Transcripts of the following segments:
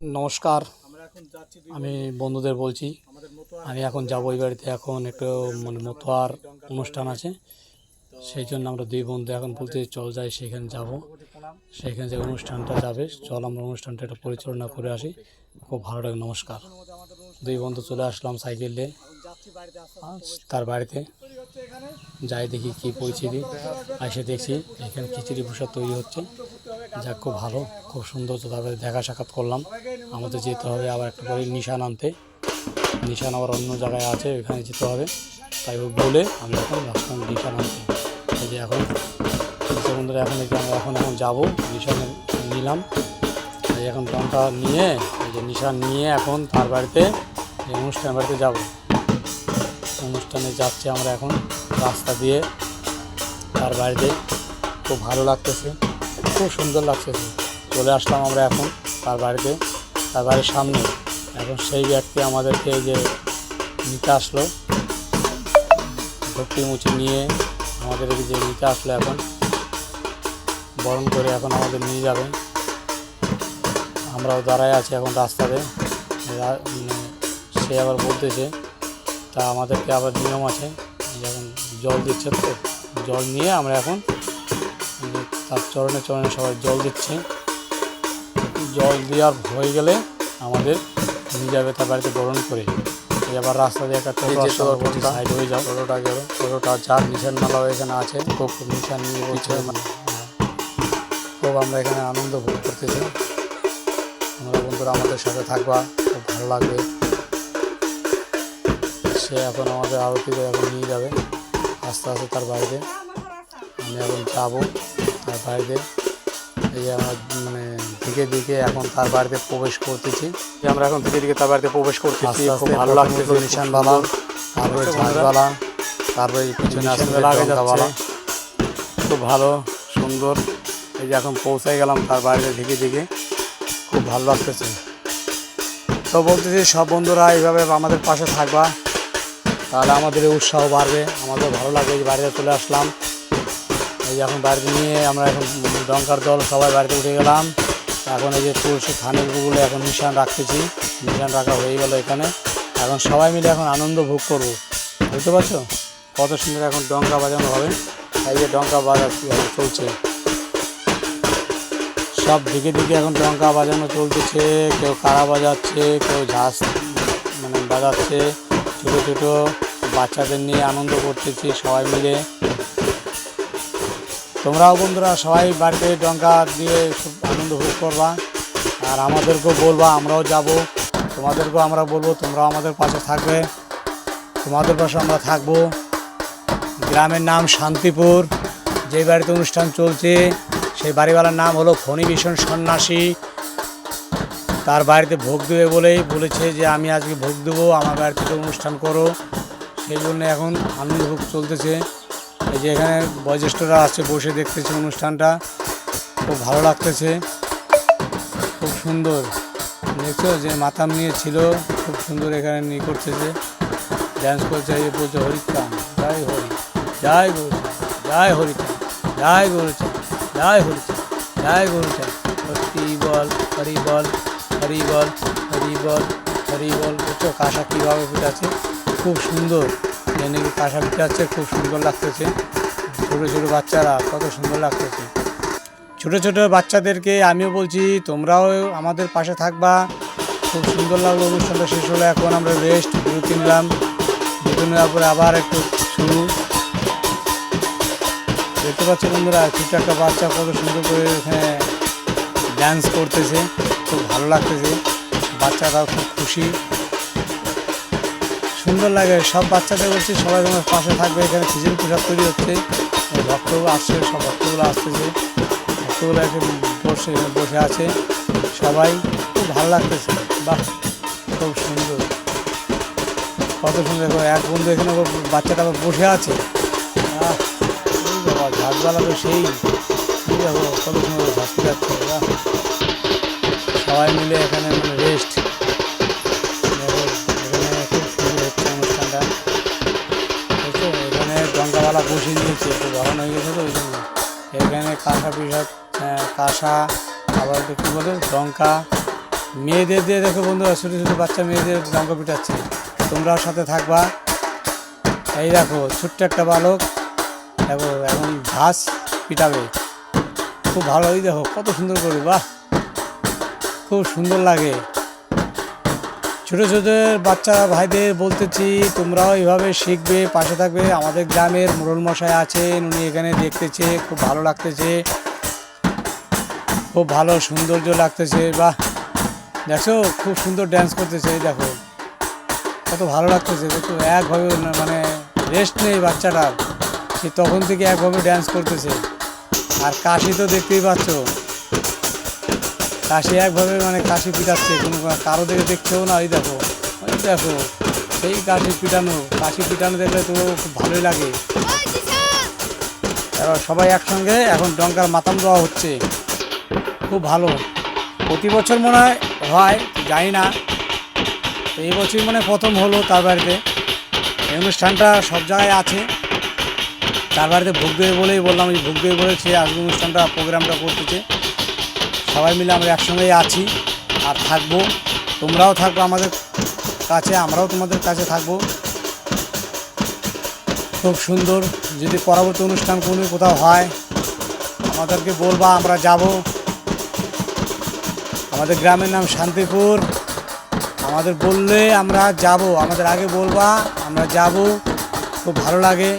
নমস্কার, আমি বন্ধুদের বলছি আমি এখন যাবো ওই বাড়িতে। এখন একটু মতোয়ার অনুষ্ঠান আছে, সেই জন্য আমরা দুই বন্ধু এখন বলতে চল যাই, সেখানে যাব। সেখানে যে অনুষ্ঠানটা যাবে, চল আমরা অনুষ্ঠানটা একটু পরিচালনা করে আসি। খুব ভালো লাগে। নমস্কার, দুই বন্ধু চলে আসলাম সাইকেল নিয়ে তার বাড়িতে। যাই দেখি কী পরিস্থিতি। এসে দেখছি এখানে খিচুড়ি প্রসাদ তৈরি হচ্ছে। যাক, খুব ভালো, খুব সুন্দর। তো তারপরে দেখা সাক্ষাৎ করলাম। আমাদের যেতে হবে আবার একটা করে নিশান আনতে। নিশান আবার অন্য জায়গায় আছে, ওইখানে যেতে হবে। তাই ও বলে আমি এখন রাস্তায় নিশান আনতে। এই যে এখন বন্ধুরা, এখন আমরা এখন যাবো। নিশানে নিলাম, এই এখন টনটা নিয়ে, এই যে নিশান নিয়ে এখন তার বাড়িতে, এই অনুষ্ঠান বাড়িতে যাব। অনুষ্ঠানে যাচ্ছি আমরা এখন রাস্তা দিয়ে তার বাড়িতে। খুব ভালো লাগতেছে, খুব সুন্দর লাগতেছে। চলে আসলাম আমরা এখন তার বাড়িতে, তার বাড়ির সামনে। এখন সেই ব্যক্তি আমাদেরকে এই যে নিতে আসলো, ভক্তি মুছে নিয়ে আমাদেরকে যে নিতে আসলো, এখন বরণ করে এখন আমাদের নিয়ে যাবে। আমরাও দাঁড়ায় আছি এখন রাস্তাতে। সে আবার বলতেছে, তা আমাদেরকে আবার নিয়ম আছে, যখন জল দিচ্ছে, তো জল নিয়ে আমরা এখন তার চরণে চরণে সবাই জল দিচ্ছে। জল দেওয়ার হয়ে গেলে আমাদের নিয়ে যাবে তার বাড়িতে বরণ করে। আবার রাস্তা দিয়ে একটা সাইড হয়ে যাও, টোটোটা গেল, টোটোটা যার নিশান মালাও এখানে আছে। খুব নিশান নিয়ে বলছে, খুব আমরা এখানে আনন্দ ভোগ করতেছি। আমরা বন্ধুরা আমাদের সাথে থাকবা, খুব ভালো লাগবে। সে এখন আমাদের আরতি করে এখন নিয়ে যাবে আস্তে আস্তে তার বাড়িতে। আমি এখন যাবো তার বাড়িতে। এই আমরা দিকে দিকে এখন তার বাড়িতে প্রবেশ করতেছি। আমরা এখন দিকে দিকে তার বাড়িতে প্রবেশ করতেছি। খুব ভালো লাগতেছে। নিশানবালা, তারপরে ঝাঁঝবালা, তারপরে পিছনে আসবে ডঙ্কাওয়ালা। খুব ভালো, সুন্দর। এই যে এখন পৌঁছে গেলাম তার বাড়িতে দিকে দিকে। খুব ভালো লাগতেছে। তো বলতেছি, সব বন্ধুরা এইভাবে আমাদের পাশে থাকবা, তাহলে আমাদের উৎসাহ বাড়বে, আমাদের ভালো লাগবে। এই বাড়িতে চলে আসলাম। এই যে এখন বাড়িতে নিয়ে আমরা এখন ডঙ্কার দল সবাই বাড়িতে উঠে গেলাম। এখন এই যে তুলসী থানেরগুলো এখন নিশান রাখতেছি। নিশান রাখা হয়ে গেল এখানে। এখন সবাই মিলে এখন আনন্দ ভোগ করব। বুঝতে পারছো কত সুন্দর এখন ডঙ্কা বাজানো হবে। এই যে ডঙ্কা বাজাচ্ছি চলছে, সব দিকে দিকে এখন ডঙ্কা বাজানো চলতেছে। কেউ কারা বাজাচ্ছে, কেউ ঝাঁস বাজাচ্ছে। ছোটো ছোটো বাচ্চাদের নিয়ে আনন্দ করতেছি সবাই মিলে। তোমরাও বন্ধুরা সবাই বাড়িতে ডঙ্কা দিয়ে খুব আনন্দ ভোগ করবা। আর আমাদেরকেও বলবা, আমরাও যাব। তোমাদেরকেও আমরা বলবো, তোমরাও আমাদের পাশে থাকবে। তোমাদের পাশে আমরা থাকবো। গ্রামের নাম শান্তিপুর। যেই বাড়িতে অনুষ্ঠান চলছে সেই বাড়িওয়ালার নাম হলো ফণিভীষণ সন্ন্যাসী। তার বাড়িতে ভোগ দেবে বলেই বলেছে যে আমি আজকে ভোগ দেবো, আমার বাড়িতে অনুষ্ঠান করো। সেই জন্য এখন আনন্দ ভোগ চলতেছে। এই যে এখানে বয়োজ্যেষ্ঠরা আসছে, বসে দেখতেছে অনুষ্ঠানটা। খুব ভালো লাগতেছে, খুব সুন্দর। দেখছো যে মাতাম নিয়ে ছিল, খুব সুন্দর এখানে নিয়ে করতেছে, ড্যান্স করছে। এই বলছে হরিচাঁদ জয় হরি, জয় গরুচাঁদ, জয় হরিচাঁদ, জয় গরুচাঁদ, জয় হরিচাঁদ, জয় গরুচাঁদ। হরি বল, হরি বল, হরি বল, হরি বল, হরি বল। দেখছো কাঁসা কীভাবে ফুটাচ্ছে, খুব সুন্দর। নাকি কাঁসা ফুটাচ্ছে, খুব সুন্দর লাগতেছে। ছোটো ছোটো বাচ্চারা কত সুন্দর লাগতেছে। ছোটো ছোটো বাচ্চাদেরকে আমিও বলছি, তোমরাও আমাদের পাশে থাকবা। খুব সুন্দর লাগলো। অনুষ্ঠানটা শেষ হলো, এখন আমরা রেস্ট বিরতি নিলাম। বিরতি নেওয়ার পরে আবার একটু শুরু। দেখতে পাচ্ছি বন্ধুরা, ছোটো একটা বাচ্চা কত সুন্দর করে এখানে ডান্স করতেছে, খুব ভালো লাগতেছে। বাচ্চারাও খুব খুশি, সুন্দর লাগে। সব বাচ্চাদের বলছি সবাই তোমার পাশে থাকবে। এখানে খিচুড়ি প্রসাদ তৈরি হচ্ছে, ভক্তগুলো আসছে, সব ভক্তগুলো আসতেছে। ভক্তগুলো এসে বসে আছে সবাই। খুব ভালো লাগতেছে। বাহ, খুব সুন্দর, কত সুন্দর। এক বন্ধু এখানে বাচ্চাটা বসে আছে। বাবা, ঝাঁকবালা তো সেই দেখো কত সুন্দর ঝাঁকতে যাচ্ছে। সবাই মিলে এখানে রেস্ট। এখানে ডঙ্কাওয়ালা বসিয়ে দিয়েছে, একটু গরম হয়ে গেছে তো ওই জন্য। এখানে কাঁসা প্রসাদ, কাঁসা, আবার একটু কী বলে ডঙ্কা, মেয়েদের দিয়ে দেখো বন্ধুরা, ছোটো ছোটো বাচ্চা মেয়েদের ডঙ্কা পিটাচ্ছে, তোমরাও সাথে থাকবা। এই দেখো ছোট্ট একটা বালক, দেখো এখন ঘাস পিটাবে, খুব ভালো। এই দেখো কত সুন্দর করে, বাহ খুব সুন্দর লাগে। ছোটো ছোটো বাচ্চা ভাইদের বলতেছি, তোমরাও এইভাবে শিখবে, পাশে থাকবে। আমাদের গ্রামের মোড়ল মশাই আছেন, উনি এখানে দেখতেছে, খুব ভালো লাগতেছে, খুব ভালো সৌন্দর্য লাগতেছে। বাহ দেখো খুব সুন্দর ড্যান্স করতেছে, এই দেখো কত ভালো লাগতেছে। দেখো একভাবে মানে রেস্ট নেই বাচ্চাটার, সে তখন থেকে একভাবে ড্যান্স করতেছে। আর কাশি তো দেখতেই পাচ্ছ, কাশি একভাবে মানে কাশি পিটাচ্ছে, কোনো কারো দিকে দেখছেও না। ওই দেখো সেই কাশি পিটানো দেখলে তো খুব ভালোই লাগে। এবার সবাই একসঙ্গে এখন ডঙ্কার মাতাম দেওয়া হচ্ছে, খুব ভালো। প্রতি বছর মনে হয় জানি না, তো এই বছরই মানে প্রথম হলো তার বাড়িতে। এই অনুষ্ঠানটা সব জায়গায় আছে, তার বাড়িতে ভোগ দেবে বলেই বললাম, এই ভোগ দেবে বলেছে আজকে অনুষ্ঠানটা প্রোগ্রামটা করতেছে। সবাই মিলে আমরা একসঙ্গেই আছি আর থাকবো, তোমরাও থাকবো আমাদের কাছে, আমরাও তোমাদের কাছে থাকবো। খুব সুন্দর। যদি পরবর্তী অনুষ্ঠান কোনো কোথাও হয় আমাদেরকে বলবা, আমরা যাব। আমাদের গ্রামের নাম শান্তিপুর, আমাদের বললে আমরা যাব, আমাদের আগে বলবা, আমরা যাব। খুব ভালো লাগে।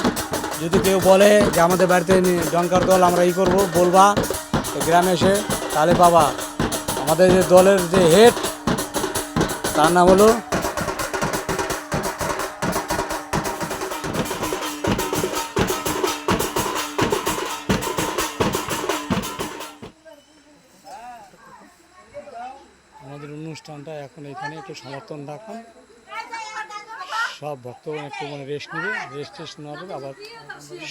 যদি কেউ বলে যে আমাদের বাড়িতে ডঙ্কার দল আমরা করবো, বলবা গ্রামে এসে, তাহলে পাবা। আমাদের যে দলের যে হেড, তার নাম হলো আমাদের অনুষ্ঠানটা এখন এখানে একটু সমর্থন রাখুন। সব ভক্তগণ একটু মানে রেস্ট নেবে, রেস্ট নেওয়ার পর আবার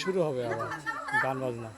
শুরু হবে আবার গান বাজনা।